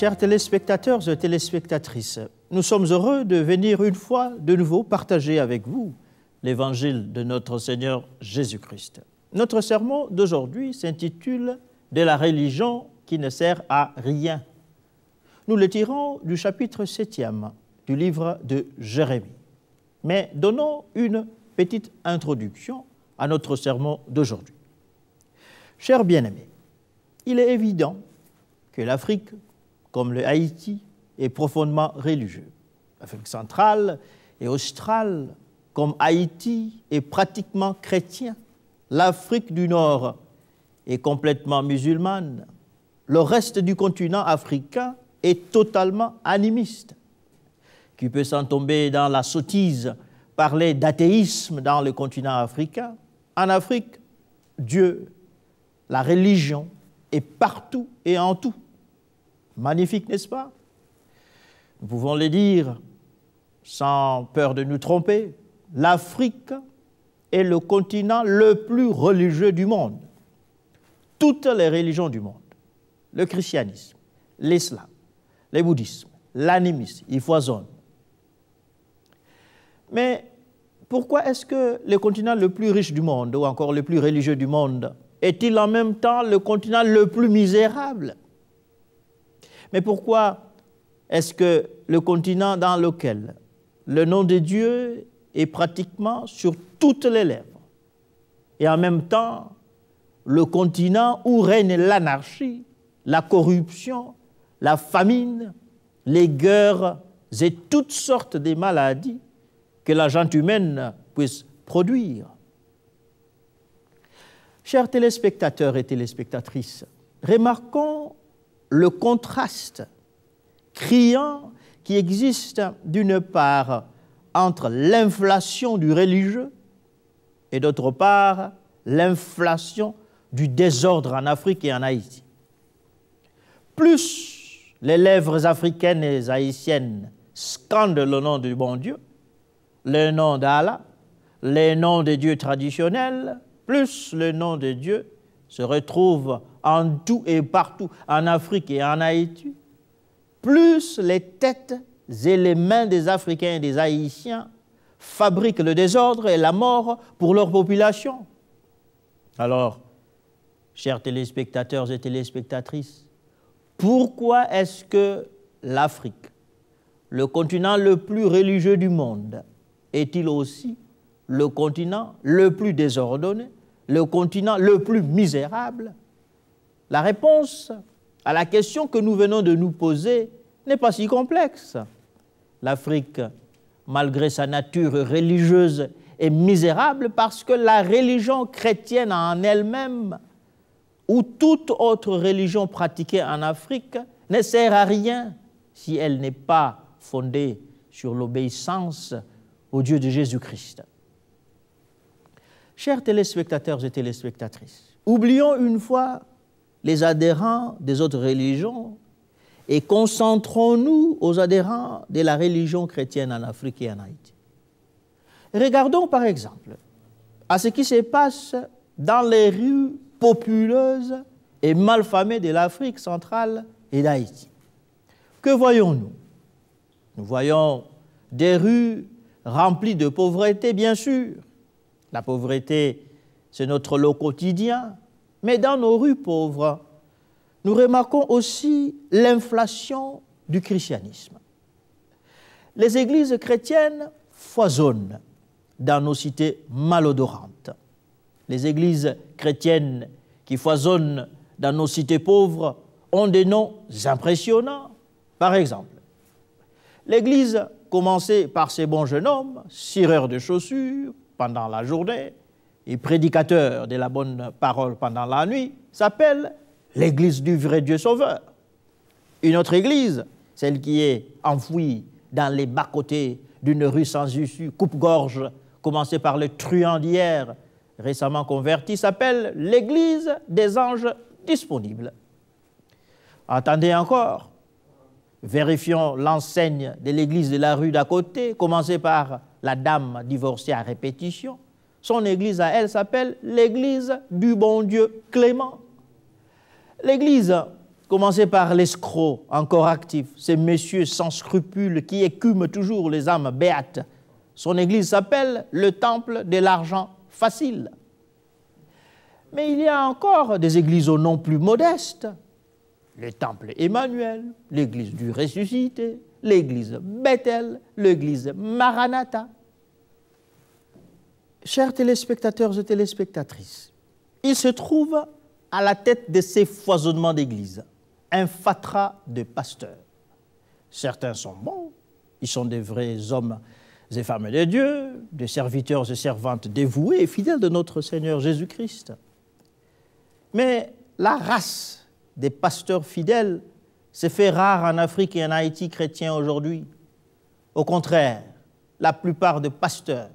Chers téléspectateurs et téléspectatrices, nous sommes heureux de venir une fois de nouveau partager avec vous l'évangile de notre Seigneur Jésus-Christ. Notre sermon d'aujourd'hui s'intitule « De la religion qui ne sert à rien ». Nous le tirons du chapitre 7e du livre de Jérémie. Mais donnons une petite introduction à notre sermon d'aujourd'hui. Chers bien-aimés, il est évident que l'Afrique, comme le Haïti, est profondément religieux. L'Afrique centrale et australe, comme Haïti, est pratiquement chrétien. L'Afrique du Nord est complètement musulmane. Le reste du continent africain est totalement animiste. Qui peut s'en tomber dans la sottise, parler d'athéisme dans le continent africain? En Afrique, Dieu, la religion, est partout et en tout. Magnifique, n'est-ce pas? Nous pouvons le dire sans peur de nous tromper, l'Afrique est le continent le plus religieux du monde. Toutes les religions du monde, le christianisme, l'islam, le bouddhisme, l'animisme, ils foisonnent. Mais pourquoi est-ce que le continent le plus riche du monde, ou encore le plus religieux du monde, est-il en même temps le continent le plus misérable? Mais pourquoi est-ce que le continent dans lequel le nom de Dieu est pratiquement sur toutes les lèvres, et en même temps le continent où règne l'anarchie, la corruption, la famine, les guerres et toutes sortes de maladies que la gente humaine puisse produire? Chers téléspectateurs et téléspectatrices, remarquons le contraste criant qui existe d'une part entre l'inflation du religieux et d'autre part l'inflation du désordre en Afrique et en Haïti. Plus les lèvres africaines et haïtiennes scandent le nom du bon Dieu, le nom d'Allah, les noms des dieux traditionnels, plus le nom de Dieu se retrouve en tout et partout en Afrique et en Haïti, plus les têtes et les mains des Africains et des Haïtiens fabriquent le désordre et la mort pour leur population. Alors, chers téléspectateurs et téléspectatrices, pourquoi est-ce que l'Afrique, le continent le plus religieux du monde, est-il aussi le continent le plus désordonné, le continent le plus misérable? La réponse à la question que nous venons de nous poser n'est pas si complexe. L'Afrique, malgré sa nature religieuse, est misérable parce que la religion chrétienne en elle-même, ou toute autre religion pratiquée en Afrique, ne sert à rien si elle n'est pas fondée sur l'obéissance au Dieu de Jésus-Christ. Chers téléspectateurs et téléspectatrices, oublions une fois les adhérents des autres religions et concentrons-nous aux adhérents de la religion chrétienne en Afrique et en Haïti. Regardons par exemple à ce qui se passe dans les rues populeuses et malfamées de l'Afrique centrale et d'Haïti. Que voyons-nous? Nous voyons des rues remplies de pauvreté, bien sûr. La pauvreté, c'est notre lot quotidien. Mais dans nos rues pauvres, nous remarquons aussi l'inflation du christianisme. Les églises chrétiennes foisonnent dans nos cités malodorantes. Les églises chrétiennes qui foisonnent dans nos cités pauvres ont des noms impressionnants. Par exemple, l'église commencée par ces bons jeunes hommes, cireurs de chaussures pendant la journée, et prédicateur de la bonne parole pendant la nuit, s'appelle l'église du vrai Dieu Sauveur. Une autre église, celle qui est enfouie dans les bas-côtés d'une rue sans issue, coupe-gorge, commencée par le truand d'hier, récemment converti, s'appelle l'église des anges disponibles. Attendez encore, vérifions l'enseigne de l'église de la rue d'à côté, commencée par la dame divorcée à répétition. Son église à elle s'appelle l'église du bon Dieu clément. L'église Commencez par l'escroc, encore actif, ces messieurs sans scrupules qui écument toujours les âmes béates. Son église s'appelle le temple de l'argent facile. Mais il y a encore des églises au nom plus modeste. Le temple Emmanuel, l'église du ressuscité, l'église Bethel, l'église Maranatha. Chers téléspectateurs et téléspectatrices, il se trouve à la tête de ces foisonnements d'églises un fatras de pasteurs. Certains sont bons, ils sont des vrais hommes et femmes de Dieu, des serviteurs et servantes dévoués et fidèles de notre Seigneur Jésus-Christ. Mais la race des pasteurs fidèles s'est fait rare en Afrique et en Haïti chrétiens aujourd'hui. Au contraire, la plupart des pasteurs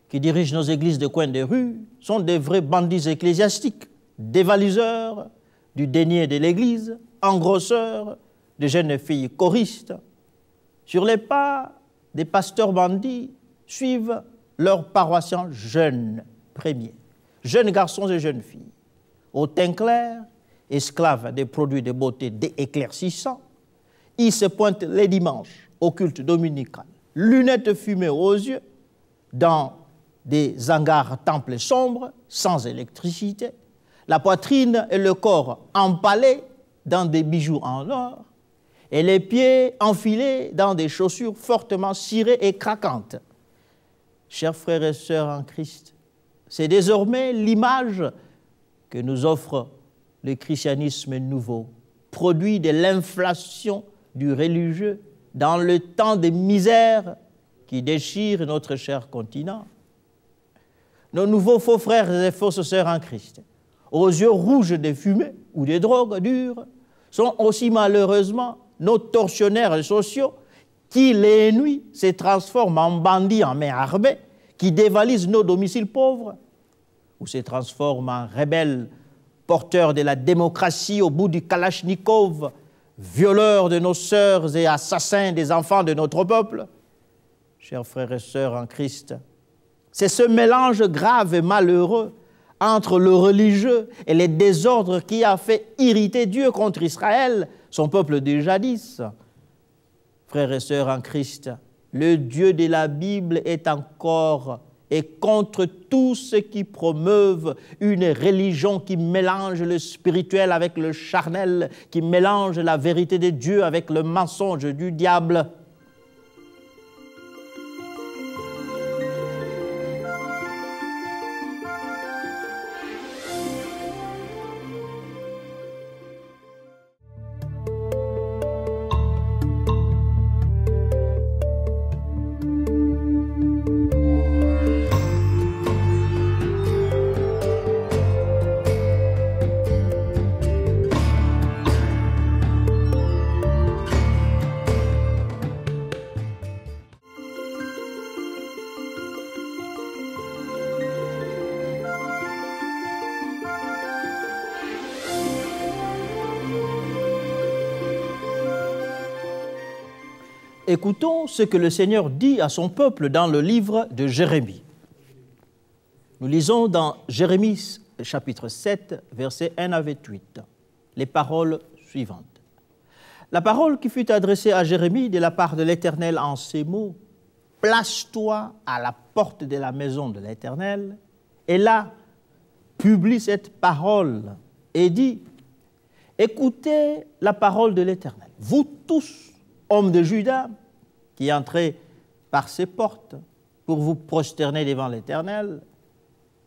qui dirigent nos églises de coin de rue sont des vrais bandits ecclésiastiques, dévaliseurs du denier de l'église, engrosseurs de jeunes filles choristes. Sur les pas des pasteurs bandits suivent leurs paroissiens jeunes premiers, jeunes garçons et jeunes filles, au teint clair, esclaves des produits de beauté éclaircissants. Ils se pointent les dimanches au culte dominical, lunettes fumées aux yeux, dans des hangars temples sombres, sans électricité, la poitrine et le corps empalés dans des bijoux en or, et les pieds enfilés dans des chaussures fortement cirées et craquantes. Chers frères et sœurs en Christ, c'est désormais l'image que nous offre le christianisme nouveau, produit de l'inflation du religieux dans le temps de misère qui déchire notre cher continent. Nos nouveaux faux frères et fausses sœurs en Christ, aux yeux rouges des fumées ou des drogues dures, sont aussi malheureusement nos tortionnaires sociaux qui, les nuits, se transforment en bandits en main armée, qui dévalisent nos domiciles pauvres, ou se transforment en rebelles porteurs de la démocratie au bout du Kalachnikov, violeurs de nos sœurs et assassins des enfants de notre peuple. Chers frères et sœurs en Christ, c'est ce mélange grave et malheureux entre le religieux et les désordres qui a fait irriter Dieu contre Israël, son peuple de jadis. Frères et sœurs en Christ, le Dieu de la Bible est encore et contre tous ceux qui promeuvent une religion qui mélange le spirituel avec le charnel, qui mélange la vérité de Dieu avec le mensonge du diable. Écoutons ce que le Seigneur dit à son peuple dans le livre de Jérémie. Nous lisons dans Jérémie chapitre 7, versets 1 à 28, les paroles suivantes. La parole qui fut adressée à Jérémie de la part de l'Éternel en ces mots, « Place-toi à la porte de la maison de l'Éternel, et là, publie cette parole, et dis, écoutez la parole de l'Éternel, vous tous, hommes de Juda, qui entrez par ces portes pour vous prosterner devant l'Éternel,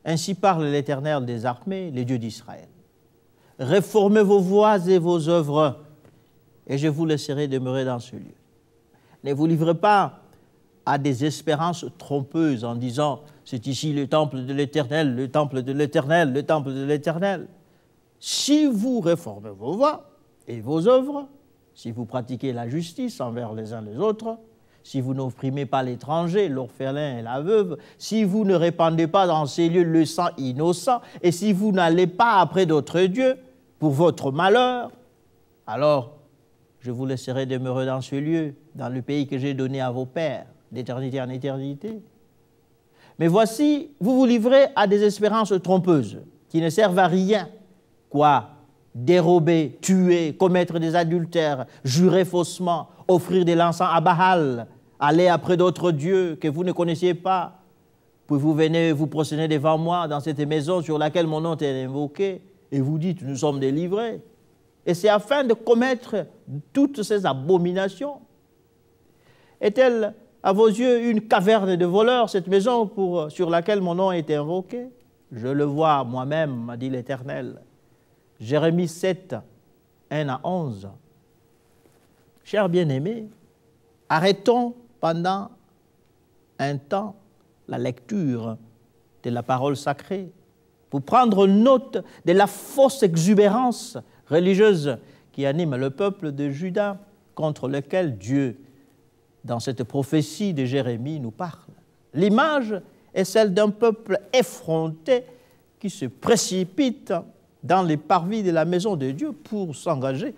ainsi parle l'Éternel des armées, le Dieu d'Israël. Réformez vos voies et vos œuvres, et je vous laisserai demeurer dans ce lieu. Ne vous livrez pas à des espérances trompeuses en disant « c'est ici le temple de l'Éternel, le temple de l'Éternel, le temple de l'Éternel ». Si vous réformez vos voies et vos œuvres, si vous pratiquez la justice envers les uns les autres, si vous n'opprimez pas l'étranger, l'orphelin et la veuve, si vous ne répandez pas dans ces lieux le sang innocent, et si vous n'allez pas après d'autres dieux pour votre malheur, alors je vous laisserai demeurer dans ce lieu, dans le pays que j'ai donné à vos pères, d'éternité en éternité. Mais voici, vous vous livrez à des espérances trompeuses, qui ne servent à rien. Quoi? dérober, tuer, commettre des adultères, jurer faussement, offrir de l'encens à Baal, aller après d'autres dieux que vous ne connaissiez pas, puis vous venez vous prosterner devant moi dans cette maison sur laquelle mon nom est invoqué, et vous dites, nous sommes délivrés. Et c'est afin de commettre toutes ces abominations. Est-elle, à vos yeux, une caverne de voleurs, cette maison sur laquelle mon nom est invoqué? Je le vois moi-même, m'a dit l'Éternel. Jérémie 7, 1 à 11. Chers bien-aimés, arrêtons pendant un temps la lecture de la parole sacrée pour prendre note de la fausse exubérance religieuse qui anime le peuple de Juda, contre lequel Dieu, dans cette prophétie de Jérémie, nous parle. L'image est celle d'un peuple effronté qui se précipite dans les parvis de la maison de Dieu pour s'engager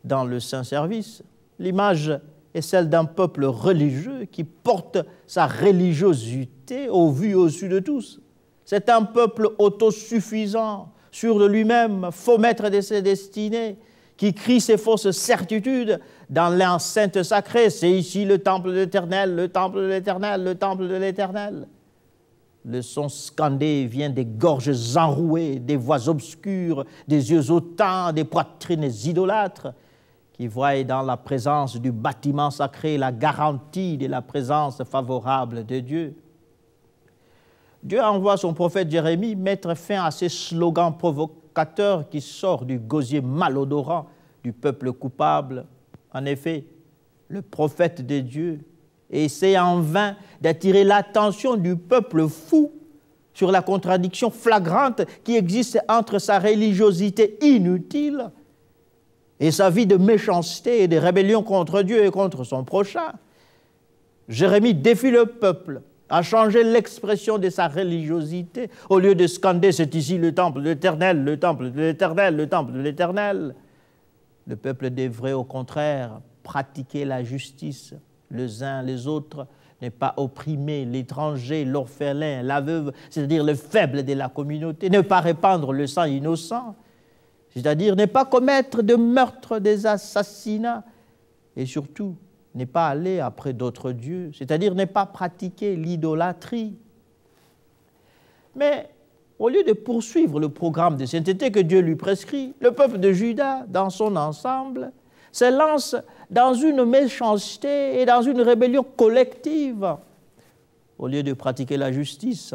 dans le saint service. L'image est celle d'un peuple religieux qui porte sa religiosité au vu et au su de tous. C'est un peuple autosuffisant, sûr de lui-même, faux maître de ses destinées, qui crie ses fausses certitudes dans l'enceinte sacrée. C'est ici le temple de l'Éternel, le temple de l'Éternel, le temple de l'Éternel. Le son scandé vient des gorges enrouées, des voix obscures, des yeux hautains, des poitrines idolâtres, qui voient dans la présence du bâtiment sacré la garantie de la présence favorable de Dieu. Dieu envoie son prophète Jérémie mettre fin à ces slogans provocateurs qui sortent du gosier malodorant du peuple coupable. En effet, le prophète de Dieu essaie en vain d'attirer l'attention du peuple fou sur la contradiction flagrante qui existe entre sa religiosité inutile et sa vie de méchanceté et de rébellion contre Dieu et contre son prochain. Jérémie défie le peuple à changer l'expression de sa religiosité. Au lieu de scander « c'est ici le temple de l'Éternel, le temple de l'Éternel, le temple de l'Éternel », le peuple devrait au contraire pratiquer la justice, les uns les autres, ne pas opprimer l'étranger, l'orphelin, la veuve, c'est-à-dire le faible de la communauté, ne pas répandre le sang innocent, c'est-à-dire ne pas commettre de meurtres, des assassinats, et surtout ne pas aller après d'autres dieux, c'est-à-dire ne pas pratiquer l'idolâtrie. Mais au lieu de poursuivre le programme de sainteté que Dieu lui prescrit, le peuple de Juda, dans son ensemble, se lance dans une méchanceté et dans une rébellion collective. Au lieu de pratiquer la justice,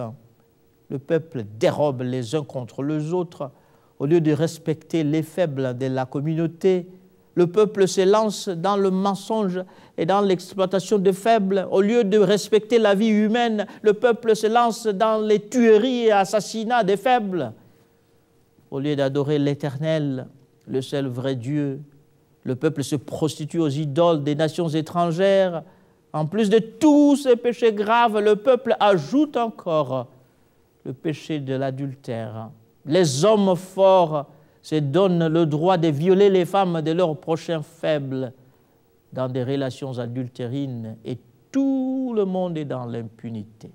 le peuple dérobe les uns contre les autres. Au lieu de respecter les faibles de la communauté, le peuple se lance dans le mensonge et dans l'exploitation des faibles. Au lieu de respecter la vie humaine, le peuple se lance dans les tueries et assassinats des faibles. Au lieu d'adorer l'Éternel, le seul vrai Dieu, le peuple se prostitue aux idoles des nations étrangères. En plus de tous ces péchés graves, le peuple ajoute encore le péché de l'adultère. Les hommes forts se donnent le droit de violer les femmes de leurs prochains faibles dans des relations adultérines et tout le monde est dans l'impunité.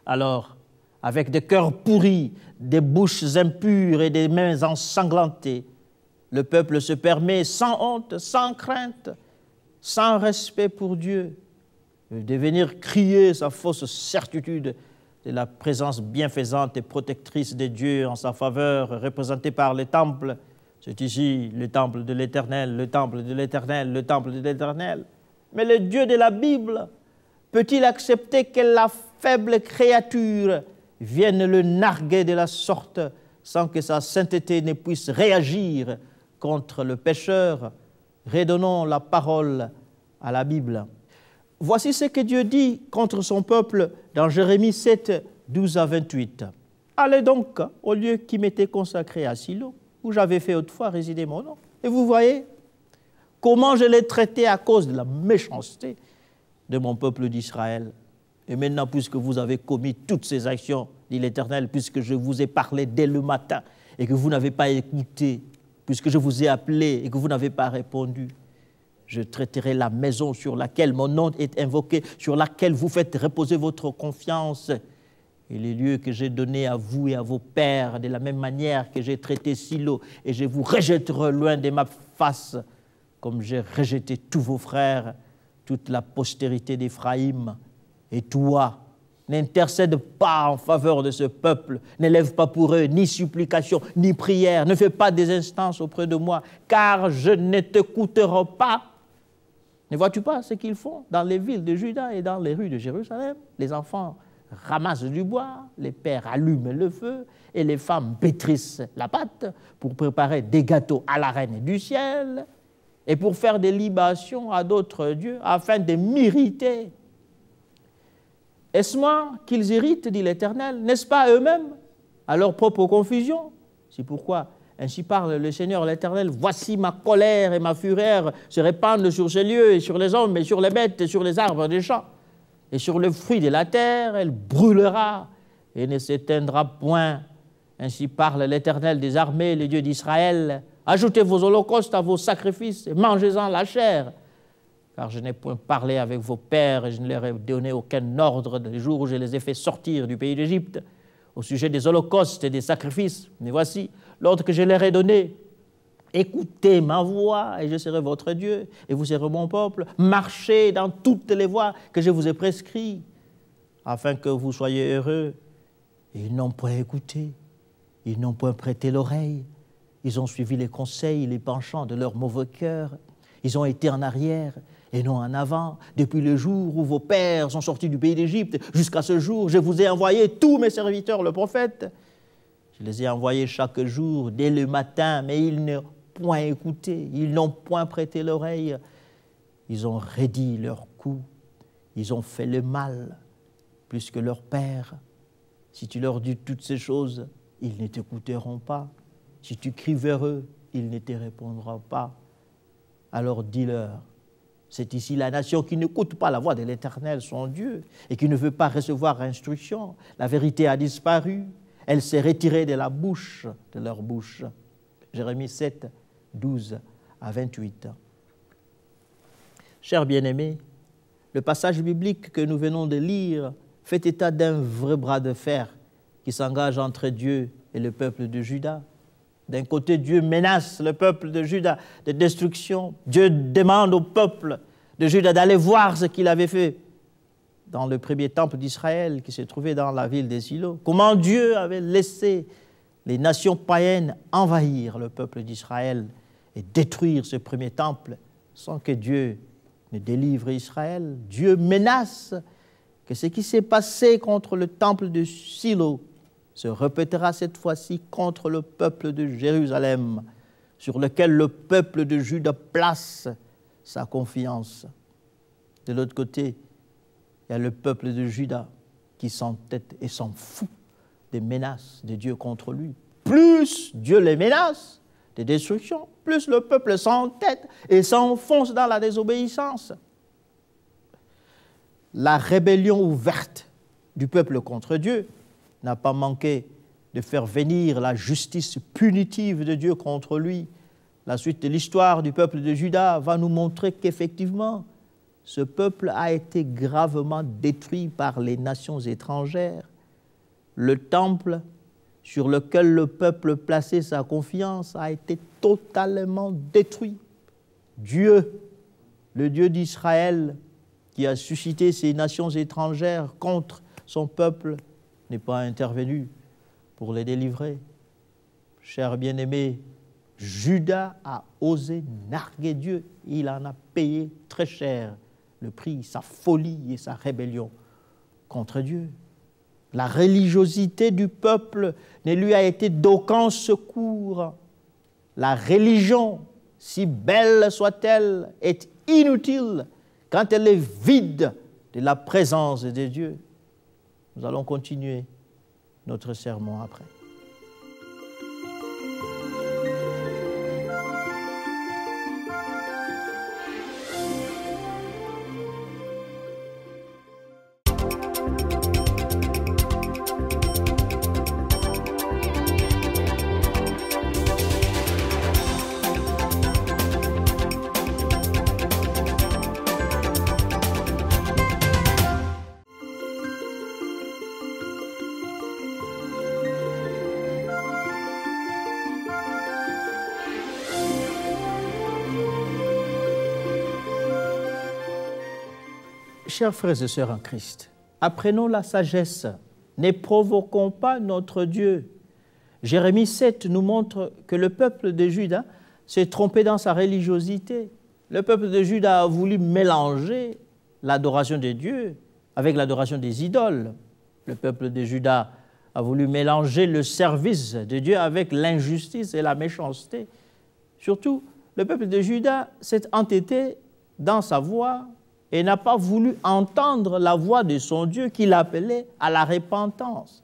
Alors, avec des cœurs pourris, des bouches impures et des mains ensanglantées, le peuple se permet sans honte, sans crainte, sans respect pour Dieu, de venir crier sa fausse certitude de la présence bienfaisante et protectrice de Dieu en sa faveur, représentée par les temples. C'est ici le temple de l'Éternel, le temple de l'Éternel, le temple de l'Éternel. Mais le Dieu de la Bible peut-il accepter que la faible créature vienne le narguer de la sorte sans que sa sainteté ne puisse réagir contre le pécheur? Redonnons la parole à la Bible. Voici ce que Dieu dit contre son peuple dans Jérémie 7, 12 à 28. « Allez donc au lieu qui m'était consacré à Silo, où j'avais fait autrefois résider mon nom. Et vous voyez comment je l'ai traité à cause de la méchanceté de mon peuple d'Israël. Et maintenant, puisque vous avez commis toutes ces actions, dit l'Éternel, puisque je vous ai parlé dès le matin et que vous n'avez pas écouté, puisque je vous ai appelé et que vous n'avez pas répondu, je traiterai la maison sur laquelle mon nom est invoqué, sur laquelle vous faites reposer votre confiance, Et les lieux que j'ai donnés à vous et à vos pères, de la même manière que j'ai traité Silo, et je vous rejetterai loin de ma face, comme j'ai rejeté tous vos frères, toute la postérité d'Éphraïm. Et toi, n'intercède pas en faveur de ce peuple, n'élève pas pour eux ni supplication, ni prière, ne fais pas des instances auprès de moi, car je ne t'écouterai pas. Ne vois-tu pas ce qu'ils font dans les villes de Juda et dans les rues de Jérusalem? Les enfants ramassent du bois, les pères allument le feu et les femmes pétrissent la pâte pour préparer des gâteaux à la reine du ciel et pour faire des libations à d'autres dieux afin de m'irriter. Est-ce moi qu'ils irritent, dit l'Éternel, n'est-ce pas eux-mêmes, à leur propre confusion? C'est pourquoi ainsi parle le Seigneur l'Éternel, voici ma colère et ma fureur se répandent sur ces lieux et sur les hommes et sur les bêtes et sur les arbres des champs. Et sur le fruit de la terre, elle brûlera et ne s'éteindra point. Ainsi parle l'Éternel des armées, le Dieu d'Israël. Ajoutez vos holocaustes à vos sacrifices et mangez-en la chair. Car je n'ai point parlé avec vos pères et je ne leur ai donné aucun ordre le jour où je les ai fait sortir du pays d'Égypte au sujet des holocaustes et des sacrifices. Mais voici l'ordre que je leur ai donné. Écoutez ma voix et je serai votre Dieu et vous serez mon peuple. Marchez dans toutes les voies que je vous ai prescrites afin que vous soyez heureux. Et ils n'ont point écouté, ils n'ont point prêté l'oreille. Ils ont suivi les conseils, les penchants de leur mauvais cœur. Ils ont été en arrière et non en avant. Depuis le jour où vos pères sont sortis du pays d'Égypte, jusqu'à ce jour, je vous ai envoyé tous mes serviteurs, le prophète. Je les ai envoyés chaque jour, dès le matin, mais ils n'ont point écouté, ils n'ont point prêté l'oreille. Ils ont raidi leur cou, ils ont fait le mal, plus que leur père. Si tu leur dis toutes ces choses, ils ne t'écouteront pas. Si tu cries vers eux, ils ne te répondront pas. Alors dis-leur, c'est ici la nation qui n'écoute pas la voix de l'Éternel, son Dieu, et qui ne veut pas recevoir instruction. La vérité a disparu, elle s'est retirée de la bouche, de leur bouche. Jérémie 7, 12 à 28. Chers bien-aimés, le passage biblique que nous venons de lire fait état d'un vrai bras de fer qui s'engage entre Dieu et le peuple de Juda. D'un côté, Dieu menace le peuple de Juda de destruction. Dieu demande au peuple de Juda d'aller voir ce qu'il avait fait dans le premier temple d'Israël qui se trouvait dans la ville de Silo. Comment Dieu avait laissé les nations païennes envahir le peuple d'Israël et détruire ce premier temple sans que Dieu ne délivre Israël. Dieu menace que ce qui s'est passé contre le temple de Silo se répétera cette fois-ci contre le peuple de Jérusalem, sur lequel le peuple de Juda place sa confiance. De l'autre côté, il y a le peuple de Juda qui s'entête et s'en fout des menaces de Dieu contre lui. Plus Dieu les menace de destruction, plus le peuple s'entête et s'enfonce dans la désobéissance. La rébellion ouverte du peuple contre Dieu n'a pas manqué de faire venir la justice punitive de Dieu contre lui. La suite de l'histoire du peuple de Juda va nous montrer qu'effectivement, ce peuple a été gravement détruit par les nations étrangères. Le temple sur lequel le peuple plaçait sa confiance a été totalement détruit. Dieu, le Dieu d'Israël, qui a suscité ces nations étrangères contre son peuple, n'est pas intervenu pour les délivrer. Chers bien-aimés, Juda a osé narguer Dieu. Il en a payé très cher le prix, sa folie et sa rébellion contre Dieu. La religiosité du peuple ne lui a été d'aucun secours. La religion, si belle soit-elle, est inutile quand elle est vide de la présence de Dieu. Nous allons continuer notre sermon après. Chers frères et sœurs en Christ, apprenons la sagesse, ne provoquons pas notre Dieu. Jérémie 7 nous montre que le peuple de Juda s'est trompé dans sa religiosité. Le peuple de Juda a voulu mélanger l'adoration de Dieu avec l'adoration des idoles. Le peuple de Juda a voulu mélanger le service de Dieu avec l'injustice et la méchanceté. Surtout, le peuple de Juda s'est entêté dans sa voie et n'a pas voulu entendre la voix de son Dieu qui l'appelait à la repentance.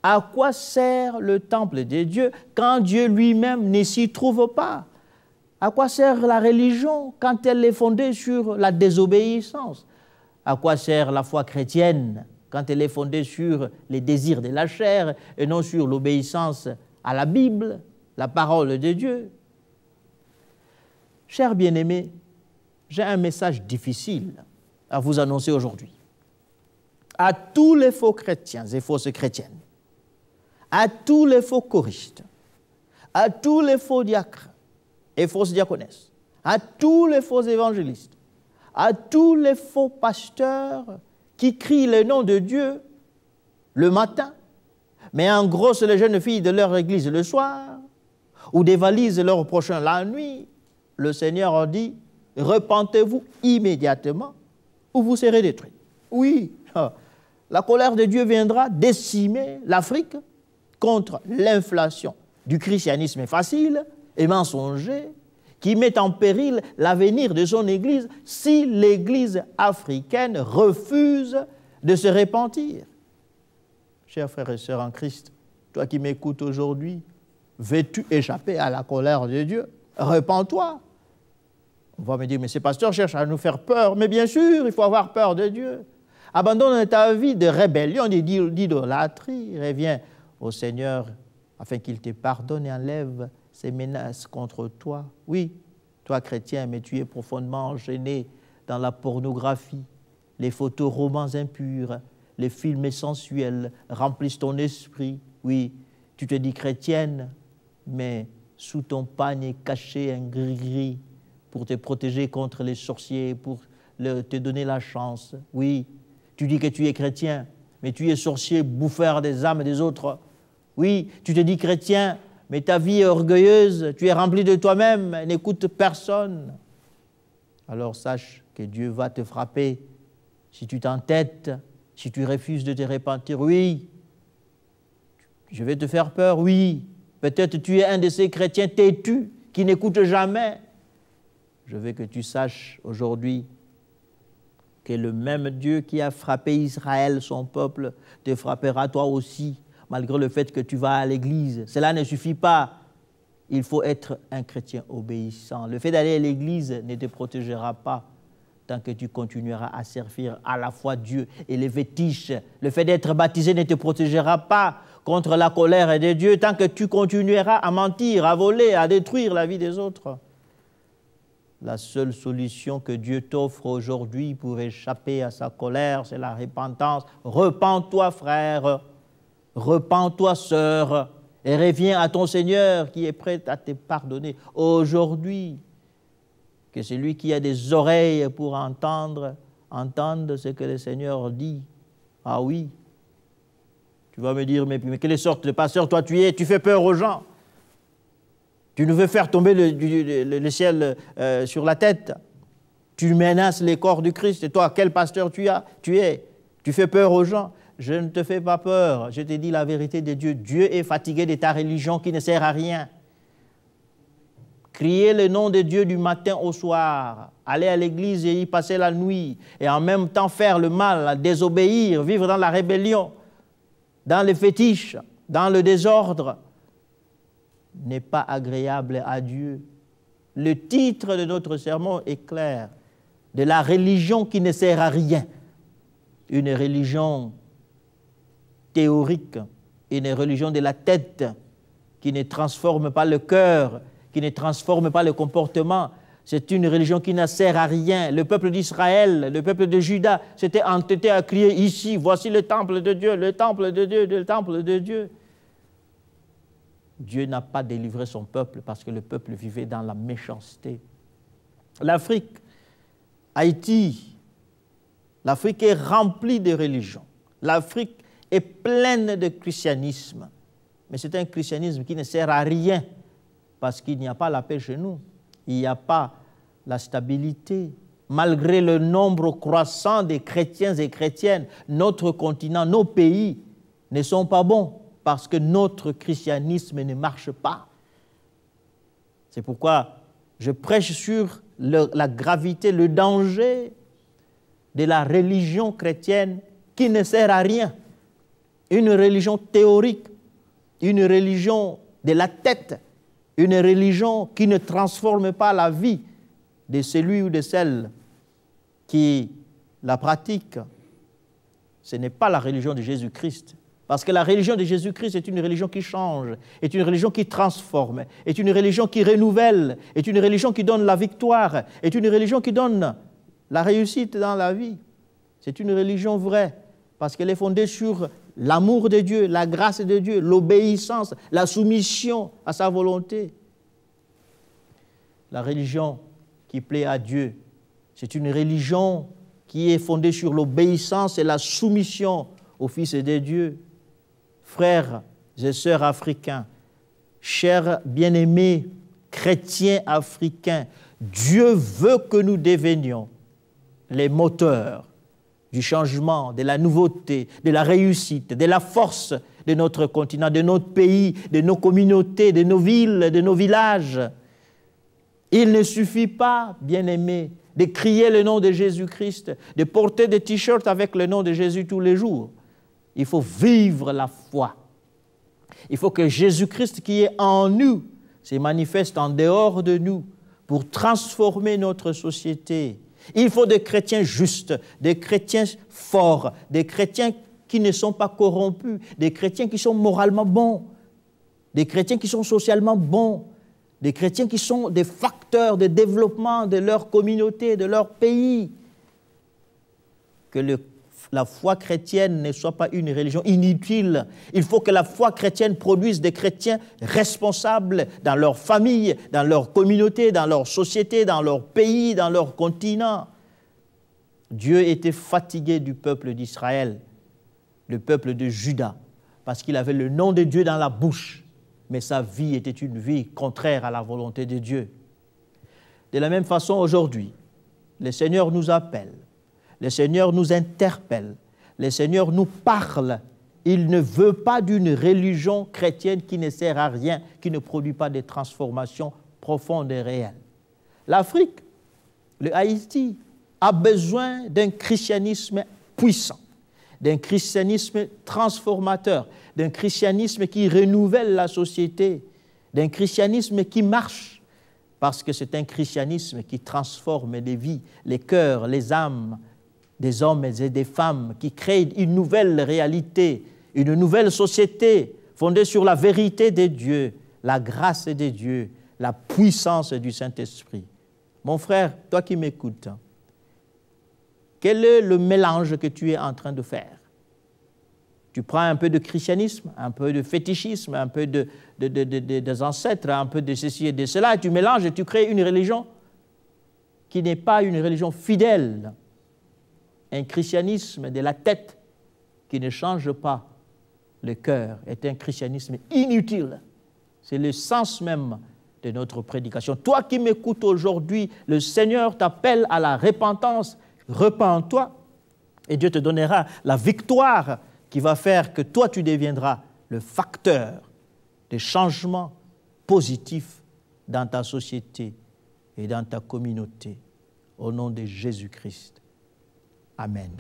À quoi sert le temple de Dieu quand Dieu lui-même ne s'y trouve pas? À quoi sert la religion quand elle est fondée sur la désobéissance? À quoi sert la foi chrétienne quand elle est fondée sur les désirs de la chair et non sur l'obéissance à la Bible, la parole de Dieu? Chers bien-aimés, j'ai un message difficile à vous annoncer aujourd'hui. À tous les faux chrétiens et fausses chrétiennes, à tous les faux choristes, à tous les faux diacres et fausses diaconesses, à tous les faux évangélistes, à tous les faux pasteurs qui crient le nom de Dieu le matin, mais engrossent les jeunes filles de leur église le soir, ou dévalisent leurs prochains la nuit, le Seigneur dit, repentez-vous immédiatement ou vous serez détruits. Oui, la colère de Dieu viendra décimer l'Afrique contre l'inflation du christianisme facile et mensonger qui met en péril l'avenir de son Église si l'Église africaine refuse de se repentir. Chers frères et sœurs en Christ, toi qui m'écoutes aujourd'hui, veux-tu échapper à la colère de Dieu? Repens-toi. On va me dire, mais ces pasteurs cherchent à nous faire peur. Mais bien sûr, il faut avoir peur de Dieu. Abandonne ta vie de rébellion, d'idolâtrie. Reviens au Seigneur afin qu'il te pardonne et enlève ces menaces contre toi. Oui, toi chrétien, mais tu es profondément enchaîné dans la pornographie. Les photos romans impurs, les films sensuels remplissent ton esprit. Oui, tu te dis chrétienne, mais sous ton pagne est caché un gris-gris pour te protéger contre les sorciers, pour te donner la chance. Oui, tu dis que tu es chrétien, mais tu es sorcier, bouffeur des âmes des autres. Oui, tu te dis chrétien, mais ta vie est orgueilleuse, tu es rempli de toi-même, n'écoute personne. Alors sache que Dieu va te frapper si tu t'entêtes, si tu refuses de te repentir. Oui, je vais te faire peur, oui. Peut-être tu es un de ces chrétiens têtus qui n'écoutent jamais. Je veux que tu saches aujourd'hui que le même Dieu qui a frappé Israël, son peuple, te frappera toi aussi, malgré le fait que tu vas à l'église. Cela ne suffit pas. Il faut être un chrétien obéissant. Le fait d'aller à l'église ne te protégera pas tant que tu continueras à servir à la fois Dieu et les fétiches. Le fait d'être baptisé ne te protégera pas contre la colère de Dieu tant que tu continueras à mentir, à voler, à détruire la vie des autres. La seule solution que Dieu t'offre aujourd'hui pour échapper à sa colère, c'est la repentance. Repens-toi, frère. Repens-toi, sœur. Et reviens à ton Seigneur qui est prêt à te pardonner aujourd'hui. Que celui qui a des oreilles pour entendre ce que le Seigneur dit. Ah oui. Tu vas me dire, mais quelle sorte de pasteur toi tu es? Tu fais peur aux gens. Tu nous veux faire tomber le ciel sur la tête. Tu menaces les corps du Christ. Et toi, quel pasteur tu es? Tu fais peur aux gens. Je ne te fais pas peur. Je te dis la vérité de Dieu. Dieu est fatigué de ta religion qui ne sert à rien. Crier le nom de Dieu du matin au soir, aller à l'église et y passer la nuit, et en même temps faire le mal, désobéir, vivre dans la rébellion, dans les fétiches, dans le désordre, n'est pas agréable à Dieu. Le titre de notre sermon est clair, de la religion qui ne sert à rien. Une religion théorique, une religion de la tête qui ne transforme pas le cœur, qui ne transforme pas le comportement. C'est une religion qui ne sert à rien. Le peuple d'Israël, le peuple de Juda s'était entêté à crier ici, voici le temple de Dieu, le temple de Dieu, le temple de Dieu. Dieu n'a pas délivré son peuple parce que le peuple vivait dans la méchanceté. L'Afrique, Haïti, L'Afrique est remplie de religions. L'Afrique est pleine de christianisme. Mais c'est un christianisme qui ne sert à rien parce qu'il n'y a pas la paix chez nous. Il n'y a pas la stabilité. Malgré le nombre croissant des chrétiens et chrétiennes, notre continent, nos pays ne sont pas bons parce que notre christianisme ne marche pas. C'est pourquoi je prêche sur la gravité, le danger de la religion chrétienne qui ne sert à rien. Une religion théorique, une religion de la tête, une religion qui ne transforme pas la vie de celui ou de celle qui la pratique. Ce n'est pas la religion de Jésus-Christ. Parce que la religion de Jésus-Christ est une religion qui change, est une religion qui transforme, est une religion qui renouvelle, est une religion qui donne la victoire, est une religion qui donne la réussite dans la vie. C'est une religion vraie, parce qu'elle est fondée sur l'amour de Dieu, la grâce de Dieu, l'obéissance, la soumission à sa volonté. La religion qui plaît à Dieu, c'est une religion qui est fondée sur l'obéissance et la soumission au Fils de Dieu. Frères et sœurs africains, chers bien-aimés chrétiens africains, Dieu veut que nous devenions les moteurs du changement, de la nouveauté, de la réussite, de la force de notre continent, de notre pays, de nos communautés, de nos villes, de nos villages. Il ne suffit pas, bien-aimés, de crier le nom de Jésus-Christ, de porter des t-shirts avec le nom de Jésus tous les jours. Il faut vivre la foi. Il faut que Jésus-Christ qui est en nous se manifeste en dehors de nous pour transformer notre société. Il faut des chrétiens justes, des chrétiens forts, des chrétiens qui ne sont pas corrompus, des chrétiens qui sont moralement bons, des chrétiens qui sont socialement bons, des chrétiens qui sont des facteurs de développement de leur communauté, de leur pays. Que la foi chrétienne ne soit pas une religion inutile. Il faut que la foi chrétienne produise des chrétiens responsables dans leur famille, dans leur communauté, dans leur société, dans leur pays, dans leur continent. Dieu était fatigué du peuple d'Israël, le peuple de Juda, parce qu'il avait le nom de Dieu dans la bouche, mais sa vie était une vie contraire à la volonté de Dieu. De la même façon, aujourd'hui, le Seigneur nous appelle. Le Seigneur nous interpelle, le Seigneur nous parle. Il ne veut pas d'une religion chrétienne qui ne sert à rien, qui ne produit pas de transformations profondes et réelles. L'Afrique, le Haïti, a besoin d'un christianisme puissant, d'un christianisme transformateur, d'un christianisme qui renouvelle la société, d'un christianisme qui marche, parce que c'est un christianisme qui transforme les vies, les cœurs, les âmes, des hommes et des femmes, qui créent une nouvelle réalité, une nouvelle société fondée sur la vérité de Dieu, la grâce de Dieu, la puissance du Saint-Esprit. Mon frère, toi qui m'écoutes, quel est le mélange que tu es en train de faire? Tu prends un peu de christianisme, un peu de fétichisme, un peu des ancêtres, un peu de ceci et de cela, et tu mélanges et tu crées une religion qui n'est pas une religion fidèle. Un christianisme de la tête qui ne change pas le cœur est un christianisme inutile. C'est le sens même de notre prédication. Toi qui m'écoutes aujourd'hui, le Seigneur t'appelle à la repentance. Repens-toi et Dieu te donnera la victoire qui va faire que toi tu deviendras le facteur de changement positif dans ta société et dans ta communauté. Au nom de Jésus-Christ. Amen.